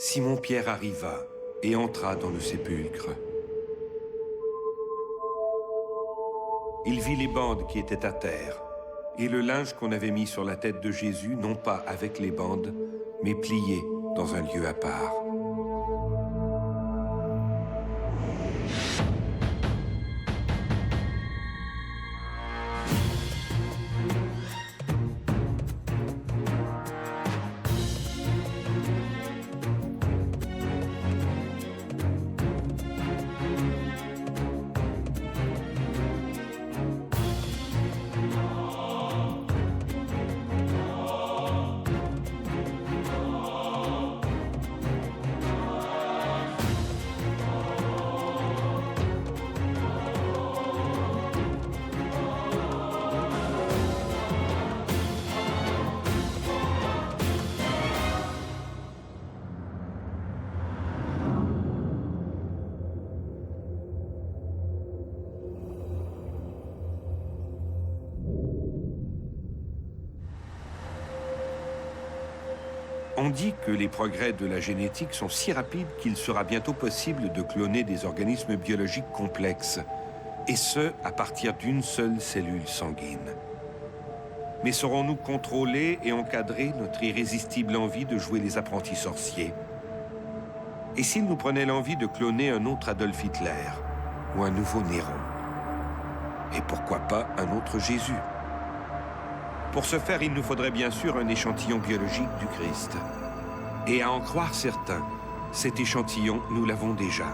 Simon-Pierre arriva et entra dans le sépulcre. Il vit les bandes qui étaient à terre et le linge qu'on avait mis sur la tête de Jésus, non pas avec les bandes, mais plié dans un lieu à part. On dit que les progrès de la génétique sont si rapides qu'il sera bientôt possible de cloner des organismes biologiques complexes, et ce, à partir d'une seule cellule sanguine. Mais saurons-nous contrôler et encadrer notre irrésistible envie de jouer les apprentis sorciers? Et s'il nous prenait l'envie de cloner un autre Adolf Hitler ou un nouveau Néron? Et pourquoi pas un autre Jésus? Pour ce faire, il nous faudrait bien sûr un échantillon biologique du Christ. Et à en croire certains, cet échantillon, nous l'avons déjà.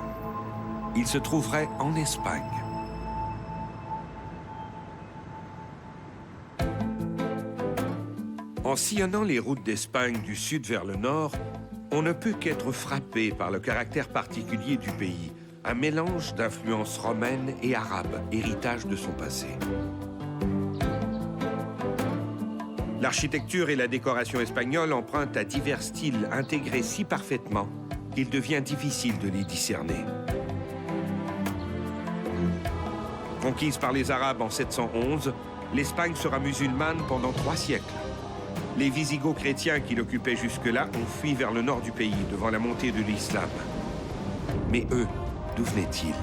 Il se trouverait en Espagne. En sillonnant les routes d'Espagne du sud vers le nord, on ne peut qu'être frappé par le caractère particulier du pays, un mélange d'influences romaines et arabes, héritage de son passé. L'architecture et la décoration espagnole empruntent à divers styles intégrés si parfaitement qu'il devient difficile de les discerner. Conquise par les Arabes en 711, l'Espagne sera musulmane pendant 3 siècles. Les Visigoths chrétiens qui l'occupaient jusque-là ont fui vers le nord du pays devant la montée de l'islam. Mais eux, d'où venaient-ils?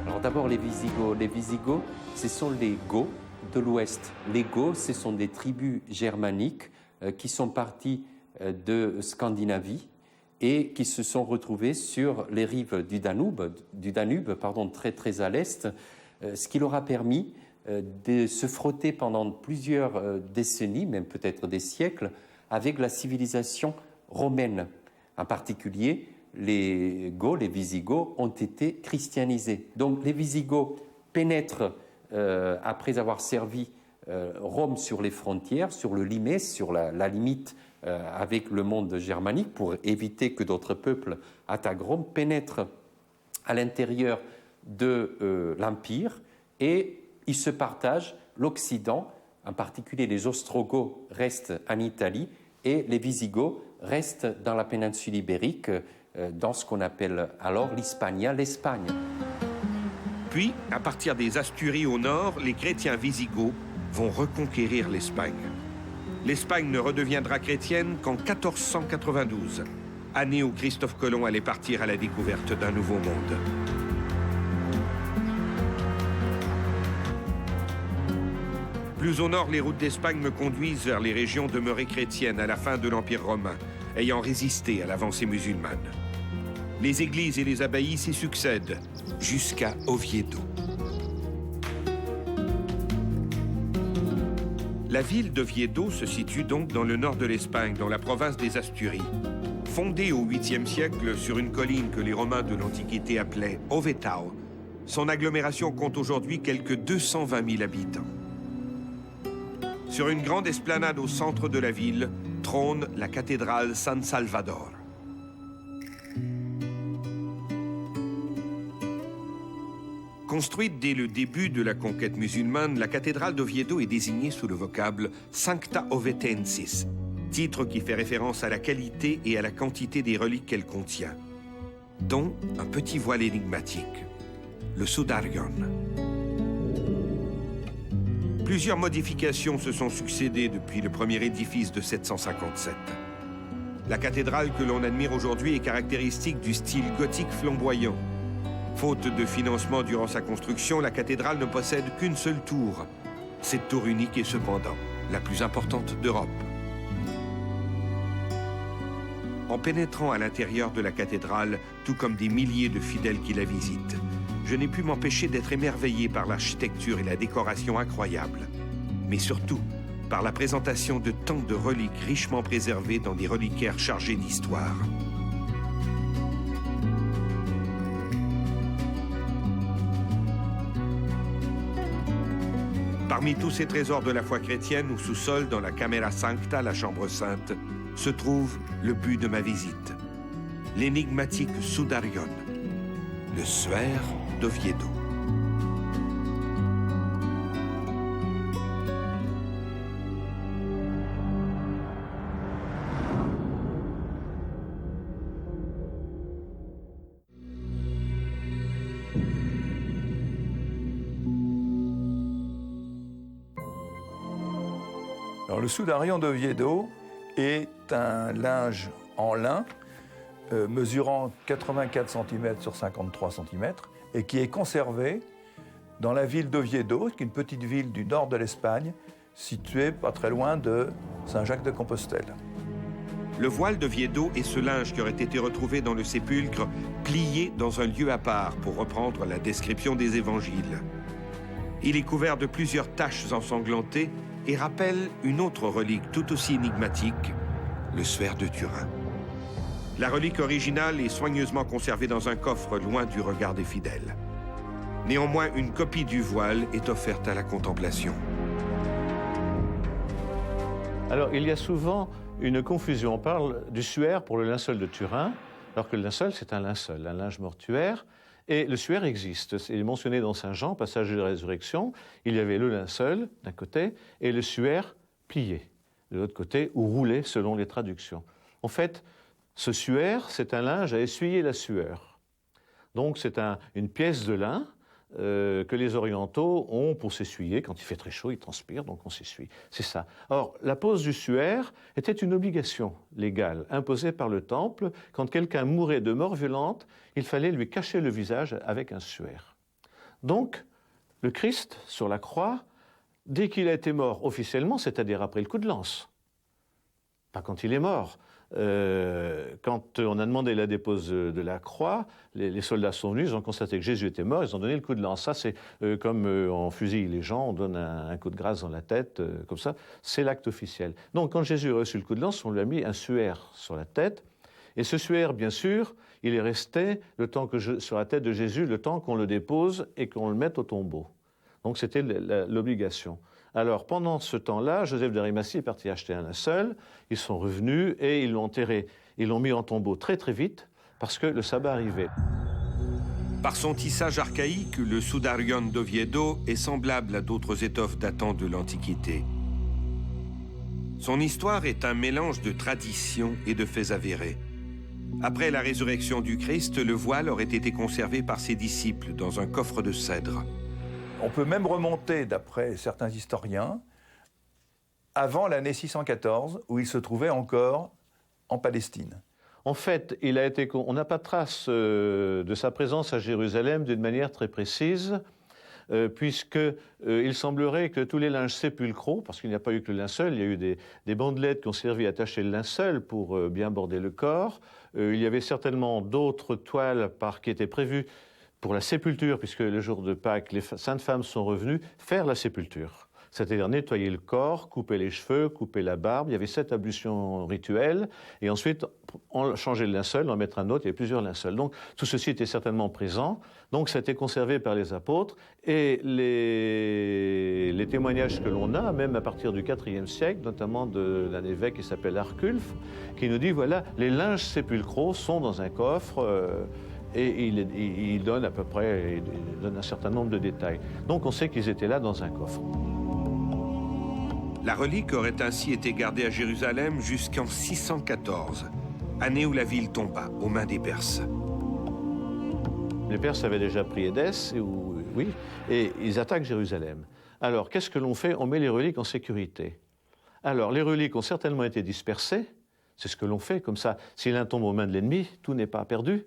Alors d'abord les Visigoths, ce sont les Goths de l'Ouest. Les Goths, ce sont des tribus germaniques qui sont parties de Scandinavie et qui se sont retrouvés sur les rives du Danube, très à l'est, ce qui leur a permis de se frotter pendant plusieurs décennies, même peut-être des siècles, avec la civilisation romaine. En particulier, les Goths, les Visigoths, ont été christianisés. Donc les Visigoths pénètrent, après avoir servi Rome sur les frontières, sur le Limès, sur la limite avec le monde germanique, pour éviter que d'autres peuples attaquent Rome, pénètrent à l'intérieur de l'Empire et ils se partagent l'Occident, en particulier les Ostrogoths restent en Italie et les Visigoths restent dans la péninsule ibérique, dans ce qu'on appelle alors l'Hispania, l'Espagne. Puis, à partir des Asturies au nord, les chrétiens visigoths vont reconquérir l'Espagne. L'Espagne ne redeviendra chrétienne qu'en 1492, année où Christophe Colomb allait partir à la découverte d'un nouveau monde. Plus au nord, les routes d'Espagne me conduisent vers les régions demeurées chrétiennes à la fin de l'Empire romain, ayant résisté à l'avancée musulmane. Les églises et les abbayes s'y succèdent, jusqu'à Oviedo. La ville d'Oviedo se situe donc dans le nord de l'Espagne, dans la province des Asturies. Fondée au 8e siècle sur une colline que les Romains de l'Antiquité appelaient Ovetao, son agglomération compte aujourd'hui quelques 220 000 habitants. Sur une grande esplanade au centre de la ville trône la cathédrale San Salvador. Construite dès le début de la conquête musulmane, la cathédrale d'Oviedo est désignée sous le vocable Sancta Ovetensis, titre qui fait référence à la qualité et à la quantité des reliques qu'elle contient, dont un petit voile énigmatique, le Sudarion. Plusieurs modifications se sont succédées depuis le premier édifice de 757. La cathédrale que l'on admire aujourd'hui est caractéristique du style gothique flamboyant. Faute de financement durant sa construction, la cathédrale ne possède qu'une seule tour. Cette tour unique est cependant la plus importante d'Europe. En pénétrant à l'intérieur de la cathédrale, tout comme des milliers de fidèles qui la visitent, je n'ai pu m'empêcher d'être émerveillé par l'architecture et la décoration incroyables. Mais surtout, par la présentation de tant de reliques richement préservées dans des reliquaires chargés d'histoire. Parmi tous ces trésors de la foi chrétienne, au sous-sol, dans la Camera Sancta, la chambre sainte, se trouve le but de ma visite, l'énigmatique Sudarion, le suaire d'Oviedo. Alors, le Sudarion d'Oviedo est un linge en lin mesurant 84 cm sur 53 cm et qui est conservé dans la ville d'Oviedo, qui est une petite ville du nord de l'Espagne, située pas très loin de Saint-Jacques-de-Compostelle. Le voile d'Oviedo est ce linge qui aurait été retrouvé dans le sépulcre, plié dans un lieu à part, pour reprendre la description des évangiles. Il est couvert de plusieurs taches ensanglantées et rappelle une autre relique tout aussi énigmatique, le suaire de Turin. La relique originale est soigneusement conservée dans un coffre loin du regard des fidèles. Néanmoins, une copie du voile est offerte à la contemplation. Alors, il y a souvent une confusion. On parle du suaire pour le linceul de Turin, alors que le linceul, c'est un linceul, un linge mortuaire. Et le suaire existe. Il est mentionné dans Saint Jean, passage de la résurrection. Il y avait le linceul d'un côté et le suaire plié de l'autre côté, ou roulé selon les traductions. En fait, ce suaire, c'est un linge à essuyer la sueur. Donc c'est une pièce de lin que les orientaux ont pour s'essuyer. Quand il fait très chaud, ils transpirent, donc on s'essuie. C'est ça. Or, la pose du suaire était une obligation légale imposée par le Temple. Quand quelqu'un mourait de mort violente, il fallait lui cacher le visage avec un suaire. Donc, le Christ, sur la croix, dès qu'il a été mort officiellement, c'est-à-dire après le coup de lance, pas quand il est mort. Quand on a demandé la dépose de la croix, les soldats sont venus, ils ont constaté que Jésus était mort, ils ont donné le coup de lance. Ça, c'est comme on fusille les gens, on donne un coup de grâce dans la tête, comme ça, c'est l'acte officiel. Donc, quand Jésus a reçu le coup de lance, on lui a mis un suaire sur la tête. Et ce suaire, bien sûr, il est resté sur la tête de Jésus le temps qu'on le dépose et qu'on le mette au tombeau. Donc, c'était l'obligation. Alors, pendant ce temps-là, Joseph d'Arimathie est parti acheter un linceul. Ils sont revenus et ils l'ont enterré. Ils l'ont mis en tombeau très très vite parce que le sabbat arrivait. Par son tissage archaïque, le Sudarion d'Oviedo est semblable à d'autres étoffes datant de l'Antiquité. Son histoire est un mélange de traditions et de faits avérés. Après la résurrection du Christ, le voile aurait été conservé par ses disciples dans un coffre de cèdre. On peut même remonter, d'après certains historiens, avant l'année 614, où il se trouvait encore en Palestine. En fait, on n'a pas de trace de sa présence à Jérusalem d'une manière très précise, puisqu'il semblerait que tous les linges sépulcraux, parce qu'il n'y a pas eu que le linceul, il y a eu des bandelettes qui ont servi à attacher le linceul pour bien border le corps. Il y avait certainement d'autres toiles qui étaient prévues pour la sépulture, puisque le jour de Pâques, les saintes femmes sont revenues faire la sépulture. C'est-à-dire nettoyer le corps, couper les cheveux, couper la barbe. Il y avait 7 ablutions rituelles. Et ensuite, on changeait le linceul, on mettre un autre. Il y avait plusieurs linceuls. Donc, tout ceci était certainement présent. Donc, ça a été conservé par les apôtres. Et les témoignages que l'on a, même à partir du IVe siècle, notamment d'un évêque qui s'appelle Arculf, qui nous dit, voilà, les linges sépulcraux sont dans un coffre... et il donne à peu près, il donne un certain nombre de détails. Donc on sait qu'ils étaient là dans un coffre. La relique aurait ainsi été gardée à Jérusalem jusqu'en 614, année où la ville tomba aux mains des Perses. Les Perses avaient déjà pris Édesse, oui, et ils attaquent Jérusalem. Alors qu'est-ce que l'on fait? On met les reliques en sécurité. Alors les reliques ont certainement été dispersées, C'est ce que l'on fait comme ça. Si l'un tombe aux mains de l'ennemi, tout n'est pas perdu.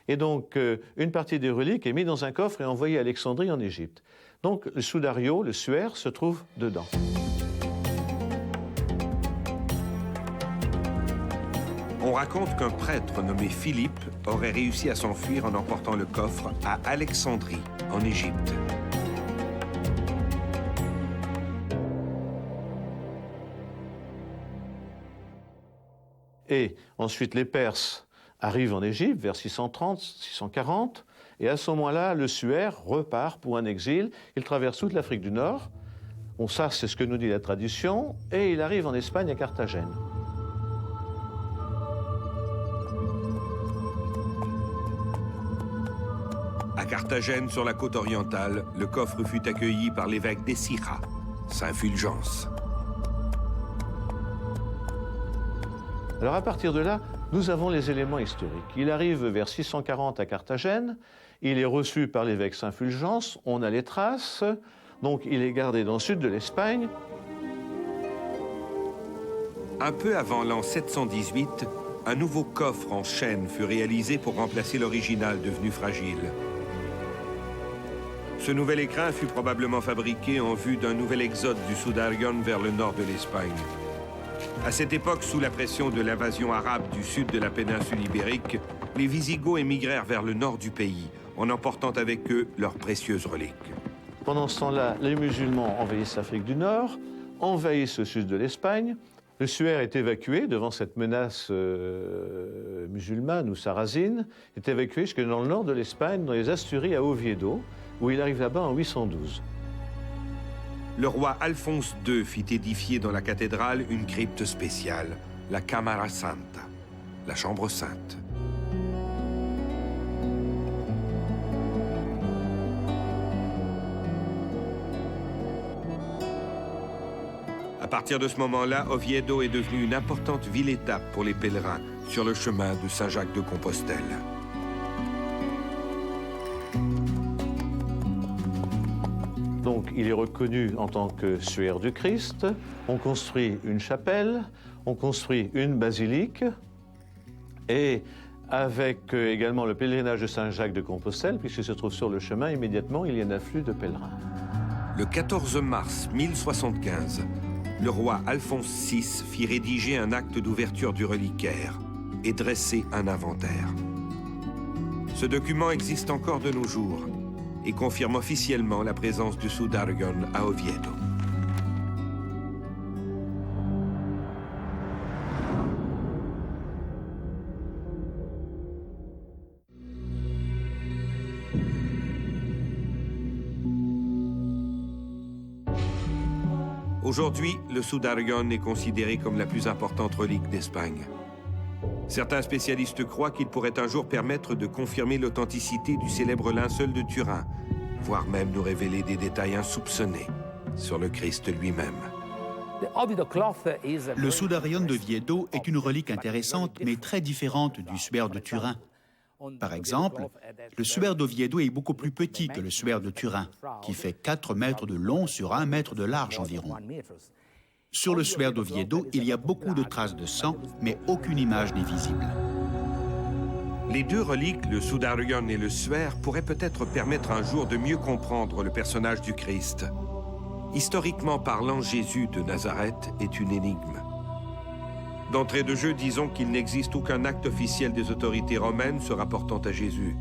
Et donc, une partie des reliques est mise dans un coffre et envoyée à Alexandrie en Égypte. Donc, le sudario, le suaire, se trouve dedans. On raconte qu'un prêtre nommé Philippe aurait réussi à s'enfuir en emportant le coffre à Alexandrie, en Égypte. Et ensuite, les Perses arrivent en Égypte vers 630, 640, et à ce moment-là, le suaire repart pour un exil. Il traverse toute l'Afrique du Nord. Bon, ça, c'est ce que nous dit la tradition, et il arrive en Espagne, à Carthagène. À Carthagène, sur la côte orientale, le coffre fut accueilli par l'évêque d'Essira, Saint Fulgence. Alors à partir de là, nous avons les éléments historiques. Il arrive vers 640 à Carthagène, il est reçu par l'évêque Saint Fulgence, on a les traces, donc il est gardé dans le sud de l'Espagne. Un peu avant l'an 718, un nouveau coffre en chêne fut réalisé pour remplacer l'original devenu fragile. Ce nouvel écrin fut probablement fabriqué en vue d'un nouvel exode du Sudarion vers le nord de l'Espagne. À cette époque, sous la pression de l'invasion arabe du sud de la péninsule ibérique, les Wisigoths émigrèrent vers le nord du pays, en emportant avec eux leurs précieuses reliques. Pendant ce temps-là, les musulmans envahissent l'Afrique du Nord, envahissent le sud de l'Espagne. Le suaire est évacué devant cette menace musulmane ou sarrasine, est évacué jusque dans le nord de l'Espagne, dans les Asturies à Oviedo, où il arrive là-bas en 812. Le roi Alphonse II fit édifier dans la cathédrale une crypte spéciale, la Camara Santa, la chambre sainte. À partir de ce moment-là, Oviedo est devenue une importante ville-étape pour les pèlerins sur le chemin de Saint-Jacques de Compostelle. Donc, il est reconnu en tant que suaire du Christ. On construit une chapelle, on construit une basilique, et avec également le pèlerinage de Saint-Jacques de Compostelle, puisqu'il se trouve sur le chemin, immédiatement, il y a un afflux de pèlerins. Le 14 mars 1075, le roi Alphonse VI fit rédiger un acte d'ouverture du reliquaire et dresser un inventaire. Ce document existe encore de nos jours et confirme officiellement la présence du Sudarion à Oviedo. Aujourd'hui, le Sudarion est considéré comme la plus importante relique d'Espagne. Certains spécialistes croient qu'il pourrait un jour permettre de confirmer l'authenticité du célèbre linceul de Turin, voire même nous révéler des détails insoupçonnés sur le Christ lui-même. Le Sudarion d'Oviedo est une relique intéressante, mais très différente du suaire de Turin. Par exemple, le suaire d'Oviedo est beaucoup plus petit que le suaire de Turin, qui fait 4 mètres de long sur 1 mètre de large environ. Sur le suaire d'Oviedo, il y a beaucoup de traces de sang, mais aucune image n'est visible. Les deux reliques, le Sudarion et le suaire, pourraient peut-être permettre un jour de mieux comprendre le personnage du Christ. Historiquement parlant, Jésus de Nazareth est une énigme. D'entrée de jeu, disons qu'il n'existe aucun acte officiel des autorités romaines se rapportant à Jésus.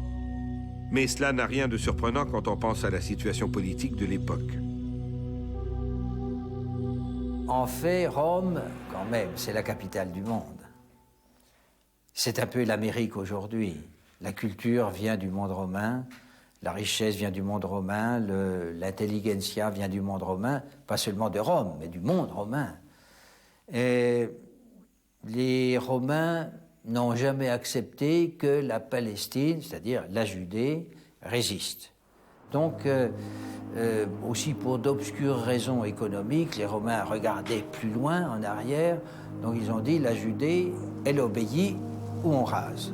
Mais cela n'a rien de surprenant quand on pense à la situation politique de l'époque. En fait, Rome, quand même, c'est la capitale du monde. C'est un peu l'Amérique aujourd'hui. La culture vient du monde romain, la richesse vient du monde romain, l'intelligentsia vient du monde romain, pas seulement de Rome, mais du monde romain. Et les Romains n'ont jamais accepté que la Palestine, c'est-à-dire la Judée, résiste. Donc, aussi pour d'obscures raisons économiques, les Romains regardaient plus loin, en arrière, donc ils ont dit la Judée, elle obéit ou on rase.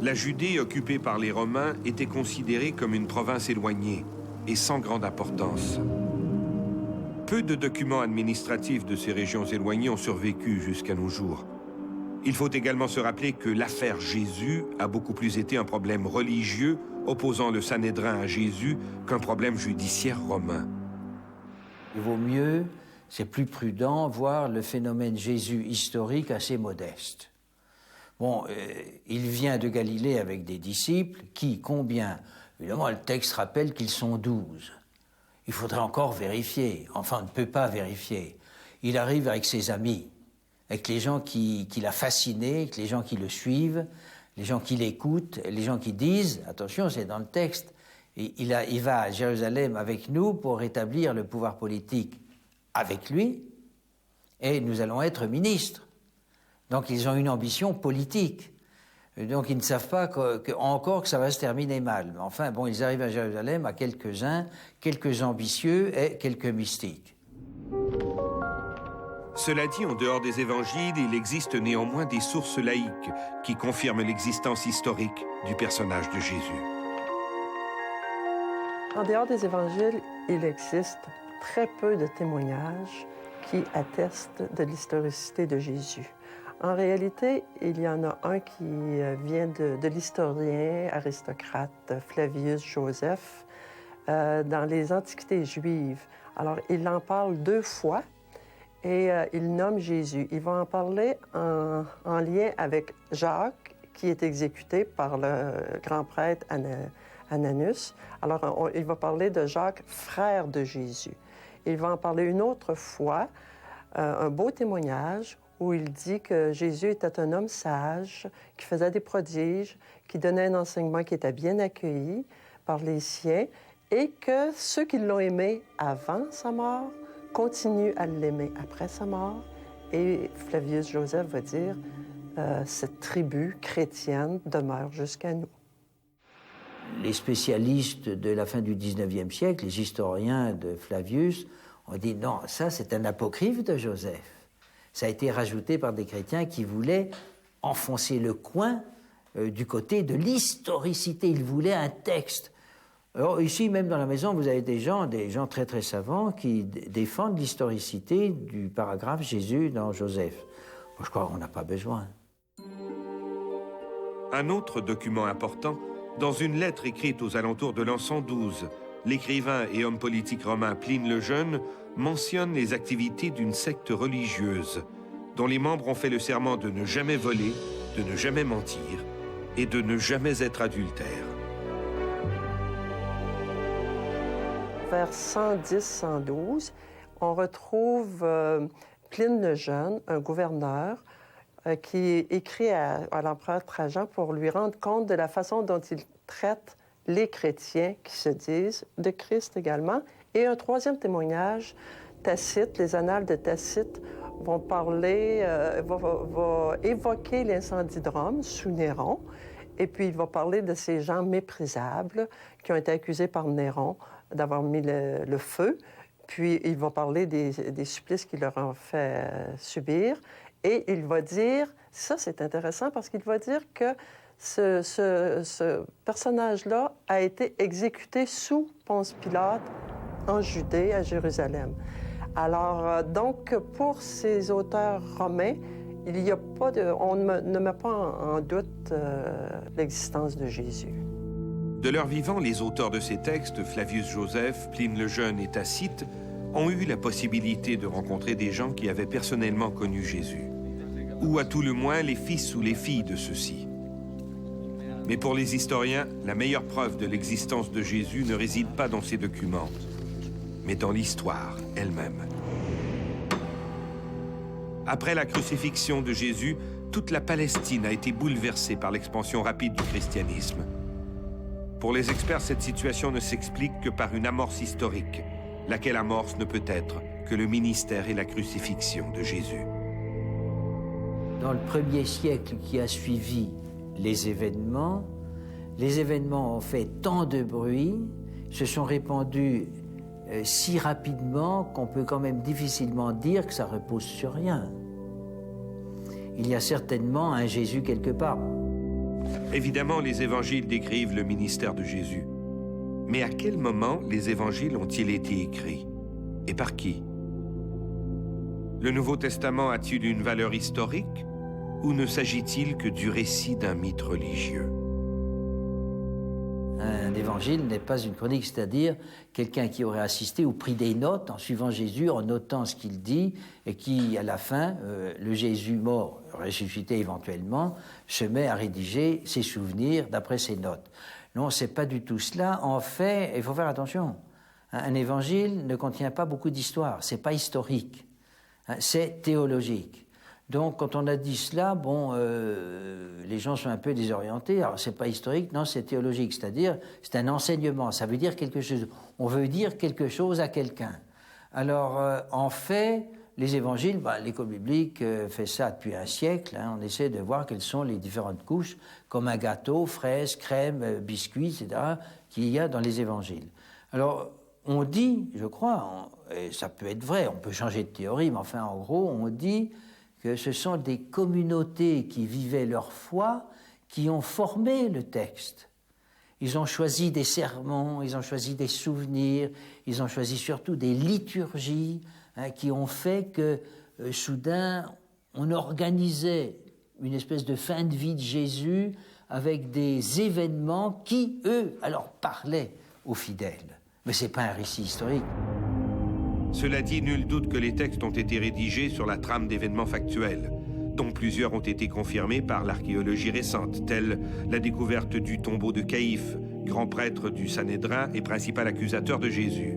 La Judée, occupée par les Romains, était considérée comme une province éloignée et sans grande importance. Peu de documents administratifs de ces régions éloignées ont survécu jusqu'à nos jours. Il faut également se rappeler que l'affaire Jésus a beaucoup plus été un problème religieux opposant le Sanhédrin à Jésus qu'un problème judiciaire romain. Il vaut mieux, c'est plus prudent, voir le phénomène Jésus historique assez modeste. Bon, il vient de Galilée avec des disciples, qui, combien? Évidemment, le texte rappelle qu'ils sont 12. Il faudrait encore vérifier, enfin on ne peut pas vérifier. Il arrive avec ses amis, avec les gens qui l'a fasciné, avec les gens qui le suivent, les gens qui l'écoutent, les gens qui disent, attention, c'est dans le texte, il va à Jérusalem avec nous pour rétablir le pouvoir politique avec lui, et nous allons être ministres. Donc ils ont une ambition politique. Donc ils ne savent pas encore que ça va se terminer mal. Mais enfin, bon, ils arrivent à Jérusalem à quelques-uns, quelques ambitieux et quelques mystiques. Cela dit, en dehors des évangiles, il existe néanmoins des sources laïques qui confirment l'existence historique du personnage de Jésus. En dehors des évangiles, il existe très peu de témoignages qui attestent de l'historicité de Jésus. En réalité, il y en a un qui vient de l'historien aristocrate Flavius Joseph dans les Antiquités juives. Alors, il en parle 2 fois et il nomme Jésus. Il va en parler en lien avec Jacques, qui est exécuté par le grand prêtre Ananus. Alors, il va parler de Jacques, frère de Jésus. Il va en parler une autre fois, un beau témoignage où il dit que Jésus était un homme sage, qui faisait des prodiges, qui donnait un enseignement qui était bien accueilli par les siens, et que ceux qui l'ont aimé avant sa mort continuent à l'aimer après sa mort. Et Flavius Joseph va dire cette tribu chrétienne demeure jusqu'à nous. Les spécialistes de la fin du XIXe siècle, les historiens de Flavius, ont dit non, ça c'est un apocryphe de Joseph. Ça a été rajouté par des chrétiens qui voulaient enfoncer le coin du côté de l'historicité. Ils voulaient un texte. Alors ici, même dans la maison, vous avez des gens très très savants qui défendent l'historicité du paragraphe Jésus dans Joseph. Moi, je crois qu'on n'a pas besoin. Un autre document important, dans une lettre écrite aux alentours de l'an 112, l'écrivain et homme politique romain Pline le Jeune mentionne les activités d'une secte religieuse dont les membres ont fait le serment de ne jamais voler, de ne jamais mentir et de ne jamais être adultères. Vers 110-112, on retrouve Pline le Jeune, un gouverneur, qui écrit à l'empereur Trajan pour lui rendre compte de la façon dont il traite les chrétiens qui se disent de Christ également. Et un troisième témoignage, Tacite, les annales de Tacite vont parler, va évoquer l'incendie de Rome sous Néron, et puis il va parler de ces gens méprisables qui ont été accusés par Néron d'avoir mis le feu, puis il va parler des supplices qu'il leur a fait subir, et il va dire, ça c'est intéressant parce qu'il va dire que ce personnage-là a été exécuté sous Ponce Pilate en Judée, à Jérusalem. Alors, donc, pour ces auteurs romains, il y a pas on ne met pas en doute l'existence de Jésus. De leur vivant, les auteurs de ces textes, Flavius Joseph, Pline le Jeune et Tacite, ont eu la possibilité de rencontrer des gens qui avaient personnellement connu Jésus, ou à tout le moins les fils ou les filles de ceux-ci. Mais pour les historiens, la meilleure preuve de l'existence de Jésus ne réside pas dans ces documents, mais dans l'histoire elle-même. Après la crucifixion de Jésus, toute la Palestine a été bouleversée par l'expansion rapide du christianisme. Pour les experts, cette situation ne s'explique que par une amorce historique, laquelle amorce ne peut être que le ministère et la crucifixion de Jésus. Dans le 1er siècle qui a suivi les événements ont fait tant de bruit, se sont répandus si rapidement qu'on peut quand même difficilement dire que ça repose sur rien. Il y a certainement un Jésus quelque part. Évidemment, les évangiles décrivent le ministère de Jésus. Mais à quel moment les évangiles ont-ils été écrits? Et par qui? Le Nouveau Testament a-t-il une valeur historique? Ou ne s'agit-il que du récit d'un mythe religieux? Un évangile n'est pas une chronique, c'est-à-dire quelqu'un qui aurait assisté ou pris des notes en suivant Jésus, en notant ce qu'il dit, et qui, à la fin, le Jésus mort, ressuscité éventuellement, se met à rédiger ses souvenirs d'après ses notes. Non, c'est pas du tout cela. En fait, il faut faire attention. Un évangile ne contient pas beaucoup d'histoire, c'est pas historique, c'est théologique. Donc, quand on a dit cela, bon, les gens sont un peu désorientés. Alors, c'est pas historique, non, c'est théologique. C'est-à-dire, c'est un enseignement. Ça veut dire quelque chose. On veut dire quelque chose à quelqu'un. Alors, en fait, les évangiles, l'école biblique fait ça depuis un siècle. On essaie de voir quelles sont les différentes couches, comme un gâteau, fraises, crème, biscuits, etc., qu'il y a dans les évangiles. Alors, on dit, je crois, et ça peut être vrai, on peut changer de théorie, mais enfin, en gros, on dit que ce sont des communautés qui vivaient leur foi qui ont formé le texte. Ils ont choisi des sermons, ils ont choisi des souvenirs, ils ont choisi surtout des liturgies qui ont fait que soudain on organisait une espèce de fin de vie de Jésus avec des événements qui, eux, alors parlaient aux fidèles. Mais ce n'est pas un récit historique. Cela dit, nul doute que les textes ont été rédigés sur la trame d'événements factuels, dont plusieurs ont été confirmés par l'archéologie récente, telle la découverte du tombeau de Caïphe, grand prêtre du Sanhédrin et principal accusateur de Jésus.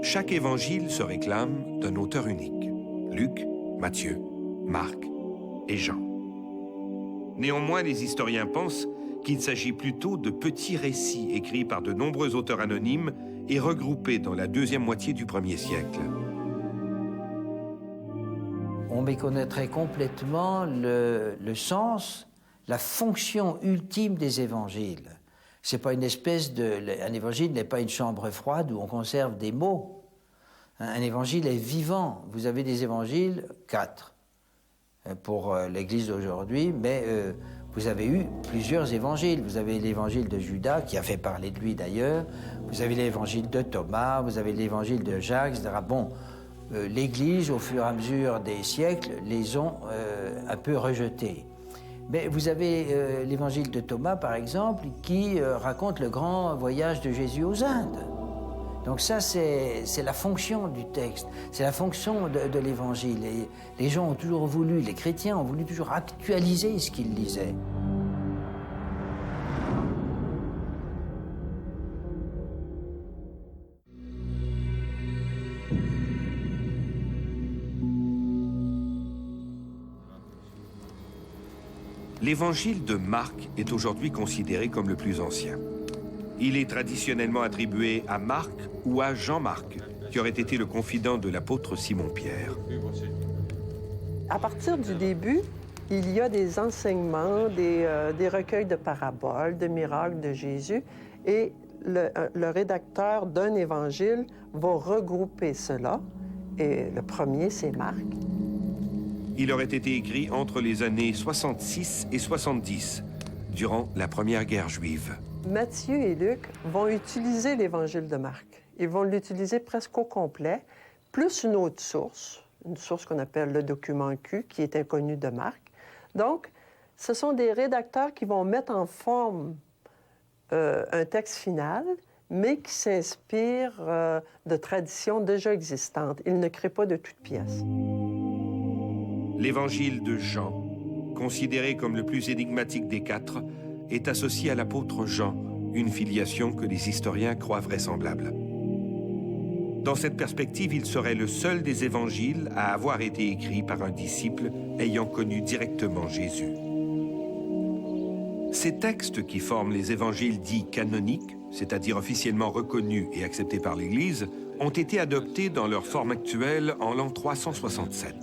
Chaque évangile se réclame d'un auteur unique: Luc, Matthieu, Marc et Jean. Néanmoins, les historiens pensent qu'il s'agit plutôt de petits récits écrits par de nombreux auteurs anonymes et regroupés dans la deuxième moitié du 1er siècle. On méconnaîtrait complètement le sens, la fonction ultime des évangiles. C'est pas une espèce un évangile n'est pas une chambre froide où on conserve des mots. Un évangile est vivant. Vous avez des évangiles, 4 pour l'Église d'aujourd'hui, mais vous avez eu plusieurs évangiles. Vous avez l'évangile de Judas, qui a fait parler de lui d'ailleurs. Vous avez l'évangile de Thomas, vous avez l'évangile de Jacques, etc. Bon, l'Église, au fur et à mesure des siècles, les ont un peu rejetés. Mais vous avez l'évangile de Thomas, par exemple, qui raconte le grand voyage de Jésus aux Indes. Donc ça, c'est la fonction du texte, c'est la fonction de l'évangile. Et les gens ont toujours voulu, les chrétiens ont voulu toujours actualiser ce qu'ils lisaient. L'évangile de Marc est aujourd'hui considéré comme le plus ancien. Il est traditionnellement attribué à Marc ou à Jean-Marc, qui aurait été le confident de l'apôtre Simon-Pierre. À partir du début, il y a des enseignements, des recueils de paraboles, de miracles de Jésus, et le rédacteur d'un évangile va regrouper cela, et le premier, c'est Marc. Il aurait été écrit entre les années 66 et 70, durant la Première Guerre juive. Matthieu et Luc vont utiliser l'évangile de Marc. Ils vont l'utiliser presque au complet, plus une autre source, une source qu'on appelle le document Q, qui est inconnu de Marc. Donc, ce sont des rédacteurs qui vont mettre en forme un texte final, mais qui s'inspirent de traditions déjà existantes. Ils ne créent pas de toutes pièces. L'évangile de Jean, considéré comme le plus énigmatique des 4, est associé à l'apôtre Jean, une filiation que les historiens croient vraisemblable. Dans cette perspective, il serait le seul des évangiles à avoir été écrit par un disciple ayant connu directement Jésus. Ces textes qui forment les évangiles dits canoniques, c'est-à-dire officiellement reconnus et acceptés par l'Église, ont été adoptés dans leur forme actuelle en l'an 367.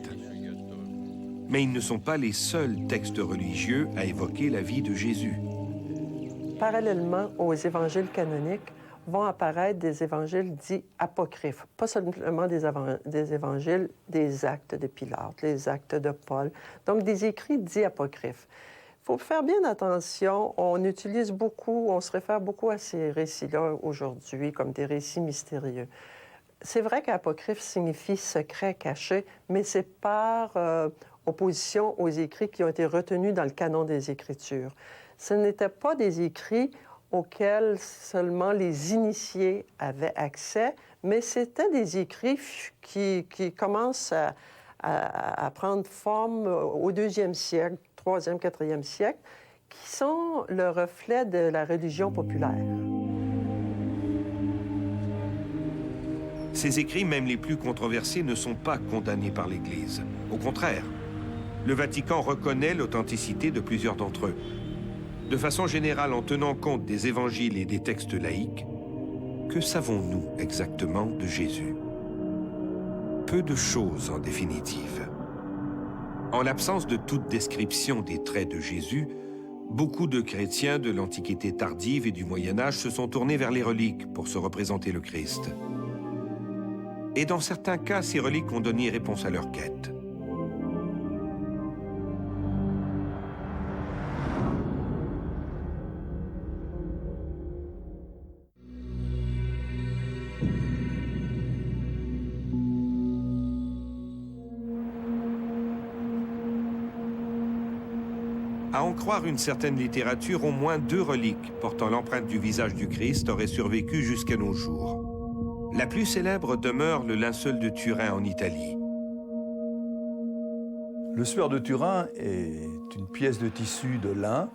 Mais ils ne sont pas les seuls textes religieux à évoquer la vie de Jésus. Parallèlement aux évangiles canoniques, vont apparaître des évangiles dits apocryphes. Pas seulement des évangiles, des actes de Pilate, les actes de Paul. Donc, des écrits dits apocryphes. Il faut faire bien attention. On utilise beaucoup, on se réfère beaucoup à ces récits-là aujourd'hui comme des récits mystérieux. C'est vrai qu'apocryphe signifie secret, caché, mais c'est par opposition aux écrits qui ont été retenus dans le canon des Écritures. Ce n'étaient pas des écrits auxquels seulement les initiés avaient accès, mais c'était des écrits qui commencent à prendre forme au 2e siècle, 3e, 4e siècle, qui sont le reflet de la religion populaire. Ces écrits, même les plus controversés, ne sont pas condamnés par l'Église. Au contraire, le Vatican reconnaît l'authenticité de plusieurs d'entre eux. De façon générale, en tenant compte des évangiles et des textes laïques, que savons-nous exactement de Jésus? Peu de choses, en définitive. En l'absence de toute description des traits de Jésus, beaucoup de chrétiens de l'Antiquité tardive et du Moyen Âge se sont tournés vers les reliques pour se représenter le Christ. Et dans certains cas, ces reliques ont donné réponse à leur quête. À en croire une certaine littérature, au moins 2 reliques portant l'empreinte du visage du Christ auraient survécu jusqu'à nos jours. La plus célèbre demeure le linceul de Turin en Italie. Le suaire de Turin est une pièce de tissu de lin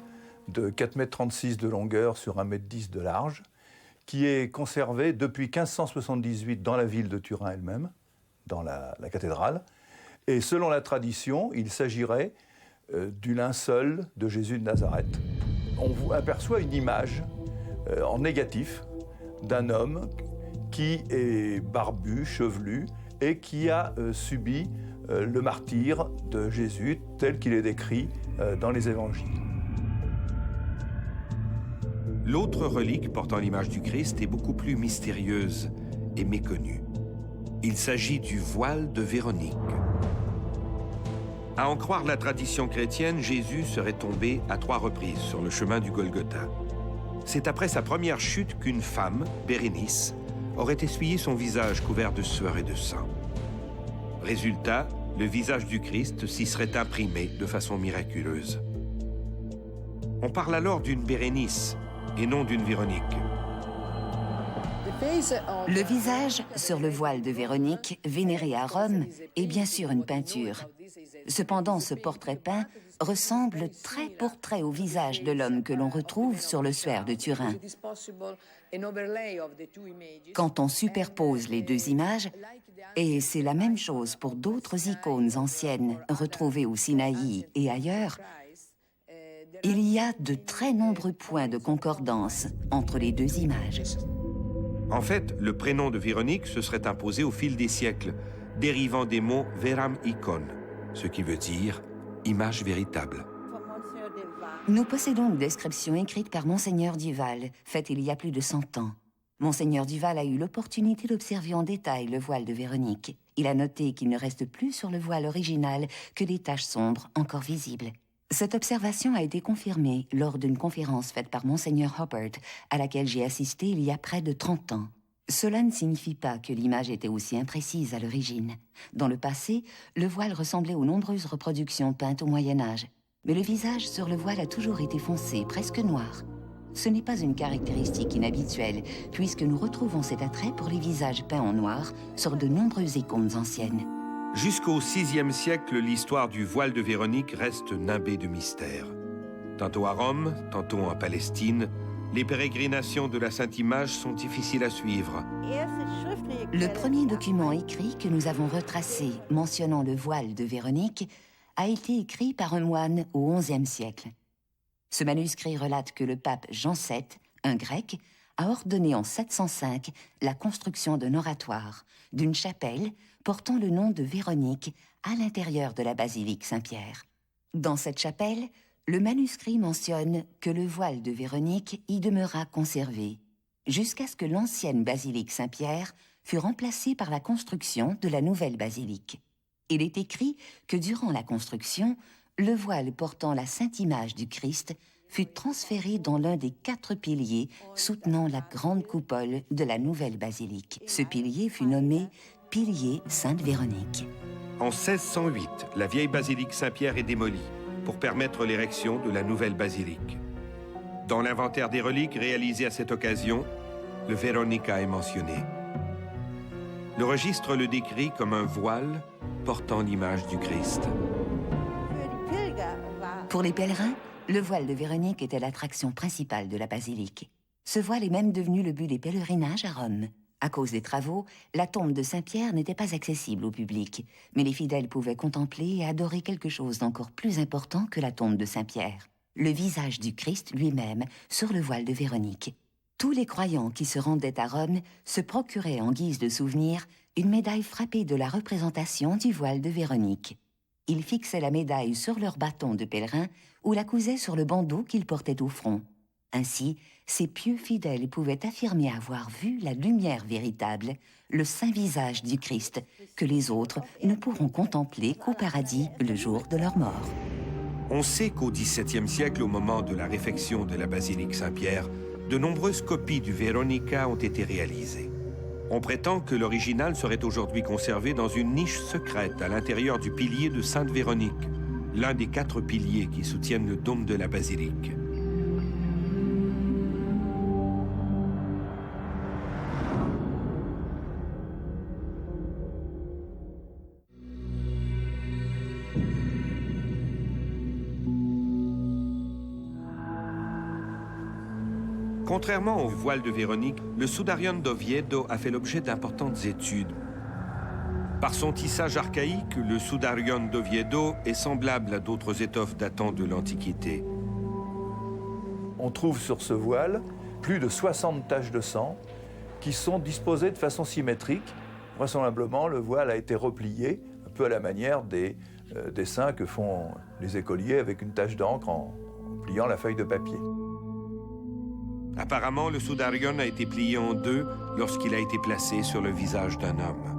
de 4,36 m de longueur sur 1,10 m de large, qui est conservée depuis 1578 dans la ville de Turin elle-même, dans la cathédrale. Et selon la tradition, il s'agirait du linceul de Jésus de Nazareth. On aperçoit une image en négatif d'un homme qui est barbu, chevelu, et qui a subi le martyre de Jésus tel qu'il est décrit dans les évangiles. L'autre relique portant l'image du Christ est beaucoup plus mystérieuse et méconnue. Il s'agit du voile de Véronique. À en croire la tradition chrétienne, Jésus serait tombé à 3 reprises sur le chemin du Golgotha. C'est après sa première chute qu'une femme, Bérénice, aurait essuyé son visage couvert de sueur et de sang. Résultat, le visage du Christ s'y serait imprimé de façon miraculeuse. On parle alors d'une Bérénice et non d'une Véronique. Le visage sur le voile de Véronique, vénéré à Rome, est bien sûr une peinture. Cependant, ce portrait peint ressemble trait pour trait au visage de l'homme que l'on retrouve sur le suaire de Turin. Quand on superpose les 2 images, et c'est la même chose pour d'autres icônes anciennes retrouvées au Sinaï et ailleurs, il y a de très nombreux points de concordance entre les 2 images. En fait, le prénom de Véronique se serait imposé au fil des siècles, dérivant des mots veram icon, ce qui veut dire image véritable. Nous possédons une description écrite par Monseigneur Duval, faite il y a plus de 100 ans. Monseigneur Duval a eu l'opportunité d'observer en détail le voile de Véronique. Il a noté qu'il ne reste plus sur le voile original que des taches sombres encore visibles. Cette observation a été confirmée lors d'une conférence faite par Monseigneur Hubbard, à laquelle j'ai assisté il y a près de 30 ans. Cela ne signifie pas que l'image était aussi imprécise à l'origine. Dans le passé, le voile ressemblait aux nombreuses reproductions peintes au Moyen-Âge. Mais le visage sur le voile a toujours été foncé, presque noir. Ce n'est pas une caractéristique inhabituelle, puisque nous retrouvons cet attrait pour les visages peints en noir sur de nombreuses icônes anciennes. Jusqu'au VIe siècle, l'histoire du voile de Véronique reste nimbée de mystères. Tantôt à Rome, tantôt en Palestine, les pérégrinations de la Sainte Image sont difficiles à suivre. Le premier document écrit que nous avons retracé mentionnant le voile de Véronique a été écrit par un moine au XIe siècle. Ce manuscrit relate que le pape Jean VII, un grec, a ordonné en 705 la construction d'un oratoire, d'une chapelle portant le nom de Véronique à l'intérieur de la basilique Saint-Pierre. Dans cette chapelle, le manuscrit mentionne que le voile de Véronique y demeura conservé, jusqu'à ce que l'ancienne basilique Saint-Pierre fut remplacée par la construction de la nouvelle basilique. Il est écrit que durant la construction, le voile portant la sainte image du Christ fut transféré dans l'un des 4 piliers soutenant la grande coupole de la nouvelle basilique. Ce pilier fut nommé pilier Sainte-Véronique. En 1608, la vieille basilique Saint-Pierre est démolie pour permettre l'érection de la nouvelle basilique. Dans l'inventaire des reliques réalisé à cette occasion, le Veronica est mentionné. Le registre le décrit comme un voile portant l'image du Christ. Pour les pèlerins, le voile de Véronique était l'attraction principale de la basilique. Ce voile est même devenu le but des pèlerinages à Rome. À cause des travaux, la tombe de Saint-Pierre n'était pas accessible au public, mais les fidèles pouvaient contempler et adorer quelque chose d'encore plus important que la tombe de Saint-Pierre, le visage du Christ lui-même sur le voile de Véronique. Tous les croyants qui se rendaient à Rome se procuraient en guise de souvenir une médaille frappée de la représentation du voile de Véronique. Ils fixaient la médaille sur leur bâton de pèlerin ou la cousaient sur le bandeau qu'ils portaient au front. Ainsi, ces pieux fidèles pouvaient affirmer avoir vu la lumière véritable, le saint visage du Christ, que les autres ne pourront contempler qu'au paradis le jour de leur mort. On sait qu'au XVIIe siècle, au moment de la réfection de la basilique Saint-Pierre, de nombreuses copies du Veronica ont été réalisées. On prétend que l'original serait aujourd'hui conservé dans une niche secrète à l'intérieur du pilier de Sainte-Véronique, l'un des 4 piliers qui soutiennent le dôme de la basilique. Contrairement au voile de Véronique, le Sudarion d'Oviedo a fait l'objet d'importantes études. Par son tissage archaïque, le Sudarion d'Oviedo est semblable à d'autres étoffes datant de l'Antiquité. On trouve sur ce voile plus de 60 taches de sang qui sont disposées de façon symétrique. Vraisemblablement, le voile a été replié, un peu à la manière des dessins que font les écoliers avec une tache d'encre en pliant la feuille de papier. Apparemment, le Sudarion a été plié en 2 lorsqu'il a été placé sur le visage d'un homme.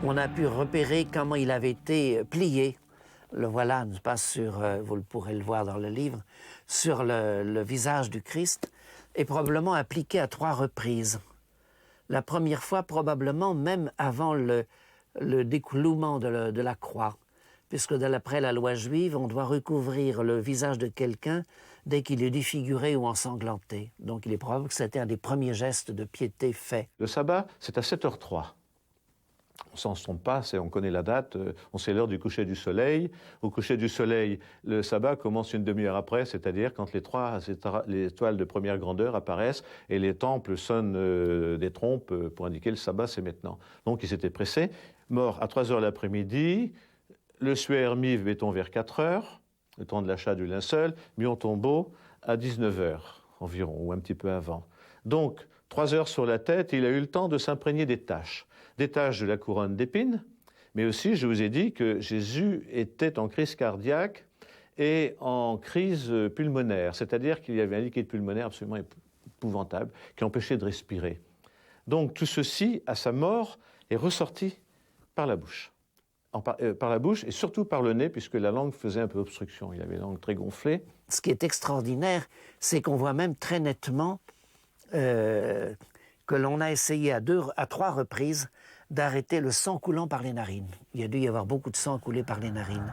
On a pu repérer comment il avait été plié. Le voilà, n'est-ce pas, vous pourrez le voir dans le livre, sur le visage du Christ, et probablement appliqué à 3 reprises. La première fois, probablement, même avant le déclouement de la croix, puisque d'après la loi juive, on doit recouvrir le visage de quelqu'un dès qu'il est défiguré ou ensanglanté. Donc il est probable que c'était un des premiers gestes de piété faits. Le sabbat, c'est à 7h03. On s'en trompe pas, on connaît la date, on sait l'heure du coucher du soleil. Au coucher du soleil, le sabbat commence une demi-heure après, c'est-à-dire quand les étoiles de première grandeur apparaissent et les temples sonnent des trompes pour indiquer le sabbat, c'est maintenant. Donc il s'était pressé, mort à 3h l'après-midi, le suaire mive, mettons, vers 4h, le temps de l'achat du linceul, mis en tombeau à 19h environ, ou un petit peu avant. Donc, 3 heures sur la tête, il a eu le temps de s'imprégner des taches de la couronne d'épines, mais aussi, je vous ai dit que Jésus était en crise cardiaque et en crise pulmonaire, c'est-à-dire qu'il y avait un liquide pulmonaire absolument épouvantable qui empêchait de respirer. Donc, tout ceci, à sa mort, est ressorti par la bouche. Par la bouche et surtout par le nez, puisque la langue faisait un peu obstruction. Il avait la langue très gonflée. Ce qui est extraordinaire, c'est qu'on voit même très nettement que l'on a essayé à 3 reprises d'arrêter le sang coulant par les narines. Il y a dû y avoir beaucoup de sang coulé par les narines.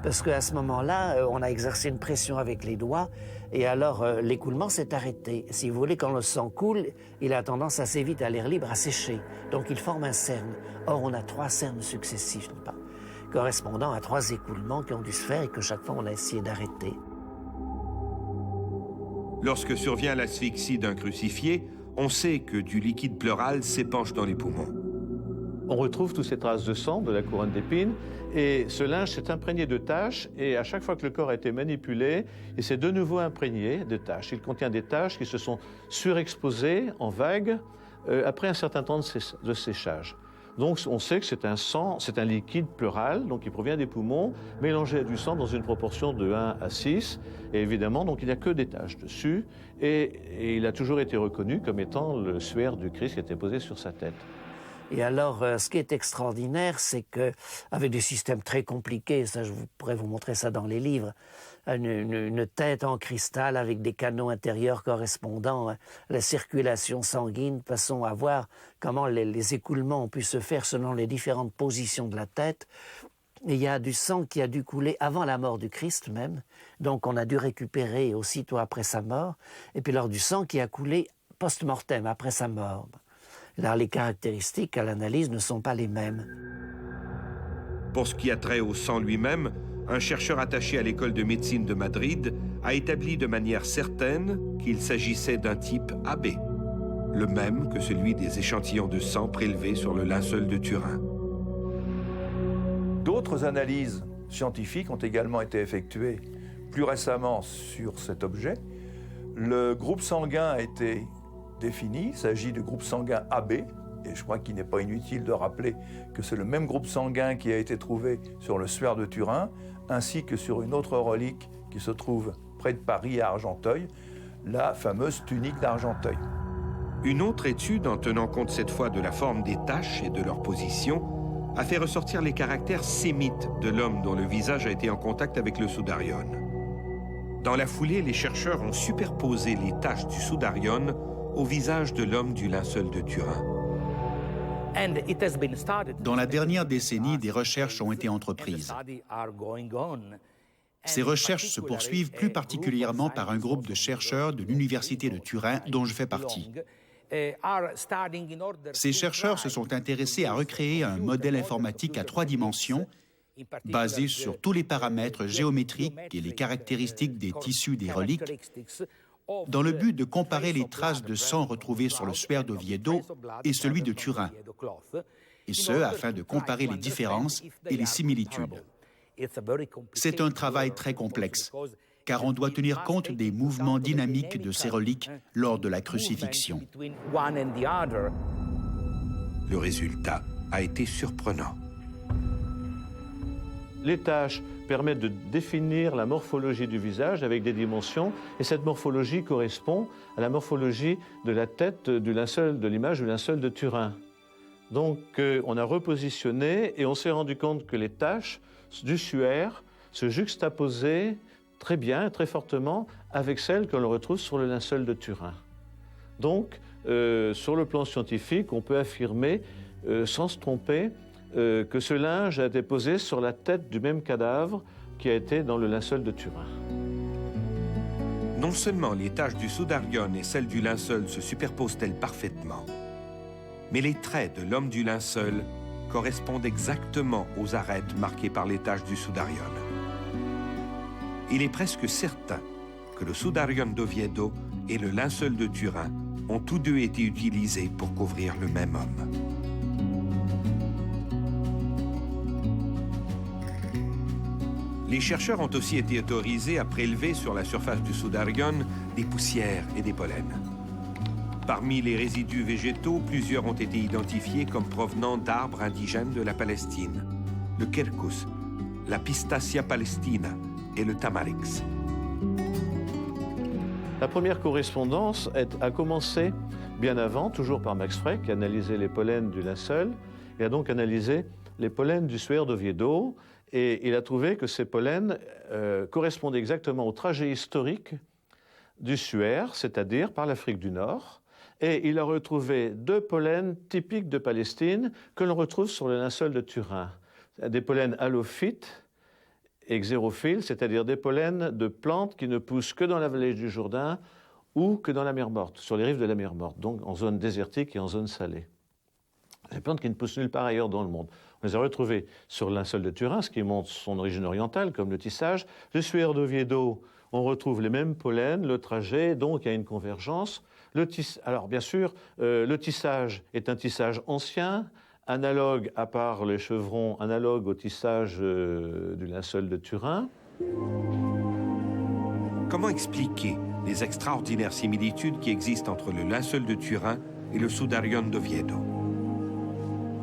Parce qu'à ce moment-là, on a exercé une pression avec les doigts, et alors l'écoulement s'est arrêté. Si vous voulez, quand le sang coule, il a tendance assez vite à l'air libre à sécher. Donc il forme un cerne. Or, on a 3 cernes successifs, pas, correspondant à 3 écoulements qui ont dû se faire et que chaque fois on a essayé d'arrêter. Lorsque survient l'asphyxie d'un crucifié, on sait que du liquide pleural s'épanche dans les poumons. On retrouve toutes ces traces de sang de la couronne d'épines et ce linge s'est imprégné de taches et à chaque fois que le corps a été manipulé, il s'est de nouveau imprégné de taches. Il contient des taches qui se sont surexposées en vagues après un certain temps de séchage. Donc on sait que c'est un sang, c'est un liquide pleural, donc il provient des poumons, mélangé à du sang dans une proportion de 1 à 6. Et évidemment, donc il n'y a que des taches dessus. Et il a toujours été reconnu comme étant le suaire du Christ qui était posé sur sa tête. Et alors, ce qui est extraordinaire, c'est qu'avec des systèmes très compliqués, ça, je pourrais vous montrer ça dans les livres, une tête en cristal avec des canaux intérieurs correspondant à la circulation sanguine, façon à voir comment les écoulements ont pu se faire selon les différentes positions de la tête. Et il y a du sang qui a dû couler avant la mort du Christ même, donc on a dû récupérer aussitôt après sa mort, et puis alors du sang qui a coulé post-mortem, après sa mort. Alors les caractéristiques à l'analyse ne sont pas les mêmes. Pour ce qui a trait au sang lui-même, un chercheur attaché à l'école de médecine de Madrid a établi de manière certaine qu'il s'agissait d'un type AB, le même que celui des échantillons de sang prélevés sur le linceul de Turin. D'autres analyses scientifiques ont également été effectuées plus récemment sur cet objet. Le groupe sanguin a été défini, il s'agit du groupe sanguin AB, et je crois qu'il n'est pas inutile de rappeler que c'est le même groupe sanguin qui a été trouvé sur le suaire de Turin, ainsi que sur une autre relique qui se trouve près de Paris à Argenteuil, la fameuse tunique d'Argenteuil. Une autre étude, en tenant compte cette fois de la forme des taches et de leur position, a fait ressortir les caractères sémites de l'homme dont le visage a été en contact avec le soudarion. Dans la foulée, les chercheurs ont superposé les taches du soudarion au visage de l'homme du linceul de Turin. Dans la dernière décennie, des recherches ont été entreprises. Ces recherches se poursuivent plus particulièrement par un groupe de chercheurs de l'Université de Turin, dont je fais partie. Ces chercheurs se sont intéressés à recréer un modèle informatique à 3 dimensions, basé sur tous les paramètres géométriques et les caractéristiques des tissus des reliques, dans le but de comparer les traces de sang retrouvées sur le suaire d'Oviedo et celui de Turin, et ce, afin de comparer les différences et les similitudes. C'est un travail très complexe, car on doit tenir compte des mouvements dynamiques de ces reliques lors de la crucifixion. Le résultat a été surprenant. Les taches permettent de définir la morphologie du visage avec des dimensions, et cette morphologie correspond à la morphologie de la tête du linceul, de l'image du linceul de Turin. Donc on a repositionné et on s'est rendu compte que les taches du suaire se juxtaposaient très bien, très fortement, avec celles que l'on retrouve sur le linceul de Turin. Donc, sur le plan scientifique, on peut affirmer, sans se tromper, que ce linge a été posé sur la tête du même cadavre qui a été dans le linceul de Turin. Non seulement les taches du soudarion et celles du linceul se superposent-elles parfaitement, mais les traits de l'homme du linceul correspondent exactement aux arêtes marquées par les taches du soudarion. Il est presque certain que le soudarion d'Oviedo et le linceul de Turin ont tous deux été utilisés pour couvrir le même homme. Les chercheurs ont aussi été autorisés à prélever sur la surface du soudarion des poussières et des pollens. Parmi les résidus végétaux, plusieurs ont été identifiés comme provenant d'arbres indigènes de la Palestine, le quercus, la Pistacia palestina et le tamarix. La première correspondance a commencé bien avant, toujours par Max Frey, qui analysait les pollens du linceul, et a donc analysé les pollens du suaire d'Oviedo, et il a trouvé que ces pollens correspondaient exactement au trajet historique du suaire, c'est-à-dire par l'Afrique du Nord, et il a retrouvé 2 pollens typiques de Palestine que l'on retrouve sur le linceul de Turin. Des pollens halophytes et xérophiles, c'est-à-dire des pollens de plantes qui ne poussent que dans la vallée du Jourdain ou que dans la mer Morte, sur les rives de la mer Morte, donc en zone désertique et en zone salée. Des plantes qui ne poussent nulle part ailleurs dans le monde. On les a retrouvées sur le linceul de Turin, ce qui montre son origine orientale, comme le tissage. Le suaire d'Oviedo, on retrouve les mêmes pollens, le trajet, donc il y a une convergence. Alors bien sûr, le tissage est un tissage ancien, analogue, à part les chevrons, analogue au tissage du linceul de Turin. Comment expliquer les extraordinaires similitudes qui existent entre le linceul de Turin et le soudarion d'Oviedo?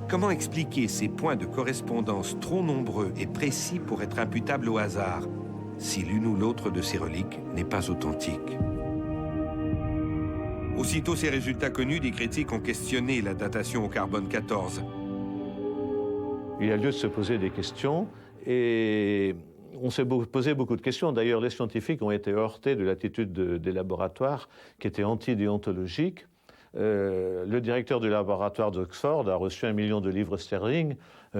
Comment expliquer ces points de correspondance trop nombreux et précis pour être imputables au hasard, si l'une ou l'autre de ces reliques n'est pas authentique? Aussitôt ces résultats connus, des critiques ont questionné la datation au carbone 14. Il y a lieu de se poser des questions et on s'est posé beaucoup de questions. D'ailleurs, les scientifiques ont été heurtés de l'attitude des laboratoires qui était anti-déontologique. Le directeur du laboratoire d'Oxford a reçu 1 million de livres sterling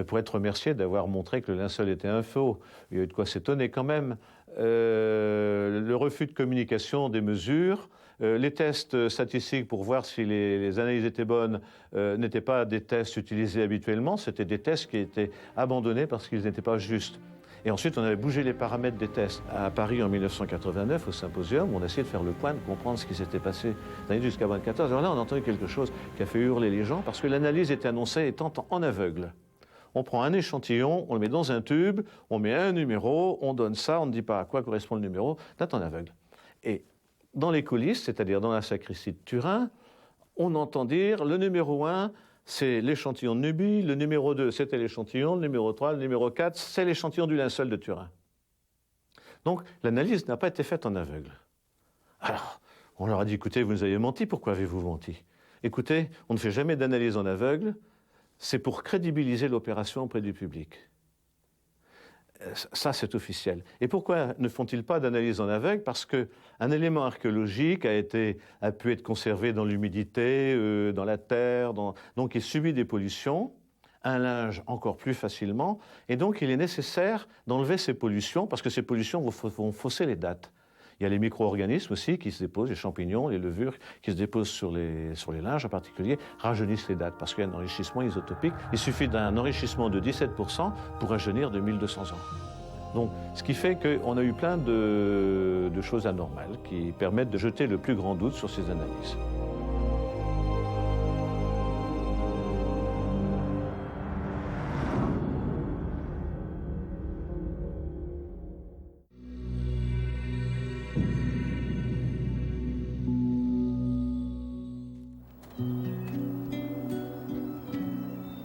pour être remercié d'avoir montré que le linceul était un faux. Il y a eu de quoi s'étonner quand même. Le refus de communication des mesures, les tests statistiques pour voir si les analyses étaient bonnes n'étaient pas des tests utilisés habituellement, c'était des tests qui étaient abandonnés parce qu'ils n'étaient pas justes. Et ensuite, on avait bougé les paramètres des tests. À Paris, en 1989, au symposium, on a essayé de faire le point, de comprendre ce qui s'était passé dans l'année du carbone 14. Alors là, on a entendu quelque chose qui a fait hurler les gens, parce que l'analyse était annoncée étant en aveugle. On prend un échantillon, on le met dans un tube, on met un numéro, on donne ça, on ne dit pas à quoi correspond le numéro, c'est en aveugle. Et dans les coulisses, c'est-à-dire dans la sacristie de Turin, on entend dire le numéro 1, c'est l'échantillon de Nubie, le numéro 2, c'était l'échantillon, le numéro 3, le numéro 4, c'est l'échantillon du linceul de Turin. Donc, l'analyse n'a pas été faite en aveugle. Alors, on leur a dit, écoutez, vous nous avez menti, pourquoi avez-vous menti? Écoutez, on ne fait jamais d'analyse en aveugle, c'est pour crédibiliser l'opération auprès du public. Ça, c'est officiel. Et pourquoi ne font-ils pas d'analyse en aveugle? Parce qu'un élément archéologique a pu être conservé dans l'humidité, dans la terre, donc il subit des pollutions, un linge encore plus facilement, et donc il est nécessaire d'enlever ces pollutions, parce que ces pollutions vont fausser les dates. Il y a les micro-organismes aussi qui se déposent, les champignons, les levures qui se déposent sur les linges en particulier, rajeunissent les dates parce qu'il y a un enrichissement isotopique. Il suffit d'un enrichissement de 17% pour rajeunir de 1200 ans. Donc, ce qui fait qu'on a eu plein de choses anormales qui permettent de jeter le plus grand doute sur ces analyses.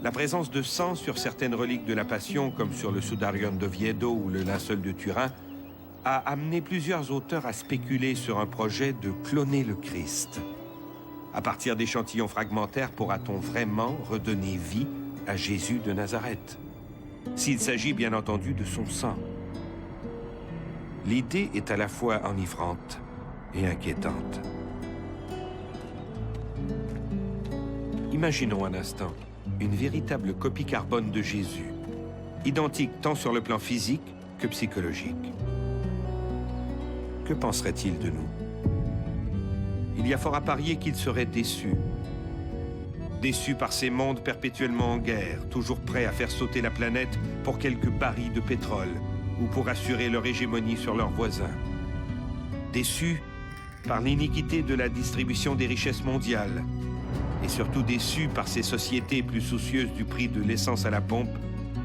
La présence de sang sur certaines reliques de la Passion, comme sur le Sudarion d'Oviedo ou le linceul de Turin, a amené plusieurs auteurs à spéculer sur un projet de cloner le Christ. À partir d'échantillons fragmentaires, pourra-t-on vraiment redonner vie à Jésus de Nazareth? S'il s'agit bien entendu de son sang. L'idée est à la fois enivrante et inquiétante. Imaginons un instant une véritable copie carbone de Jésus, identique tant sur le plan physique que psychologique. Que penserait-il de nous? Il y a fort à parier qu'il serait déçu. Déçu par ces mondes perpétuellement en guerre, toujours prêts à faire sauter la planète pour quelques barils de pétrole ou pour assurer leur hégémonie sur leurs voisins. Déçu par l'iniquité de la distribution des richesses mondiales, et surtout déçu par ces sociétés plus soucieuses du prix de l'essence à la pompe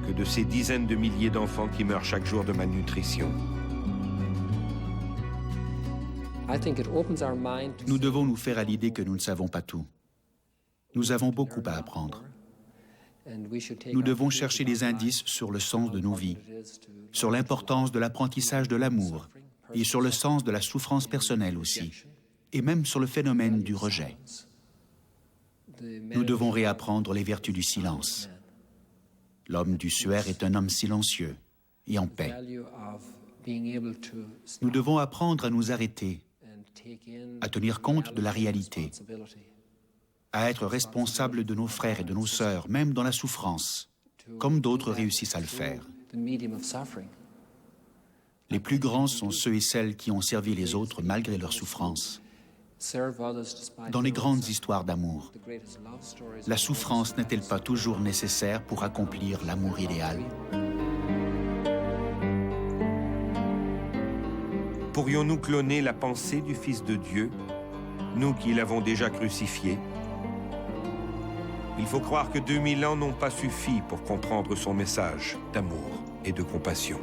que de ces dizaines de milliers d'enfants qui meurent chaque jour de malnutrition. Nous devons nous faire à l'idée que nous ne savons pas tout. Nous avons beaucoup à apprendre. Nous devons chercher des indices sur le sens de nos vies, sur l'importance de l'apprentissage de l'amour et sur le sens de la souffrance personnelle aussi, et même sur le phénomène du rejet. Nous devons réapprendre les vertus du silence. L'homme du suaire est un homme silencieux et en paix. Nous devons apprendre à nous arrêter, à tenir compte de la réalité, à être responsables de nos frères et de nos sœurs, même dans la souffrance, comme d'autres réussissent à le faire. Les plus grands sont ceux et celles qui ont servi les autres malgré leur souffrance. Dans les grandes histoires d'amour, la souffrance n'est-elle pas toujours nécessaire pour accomplir l'amour idéal? Pourrions-nous cloner la pensée du Fils de Dieu, nous qui l'avons déjà crucifié? Il faut croire que 2000 ans n'ont pas suffi pour comprendre son message d'amour et de compassion.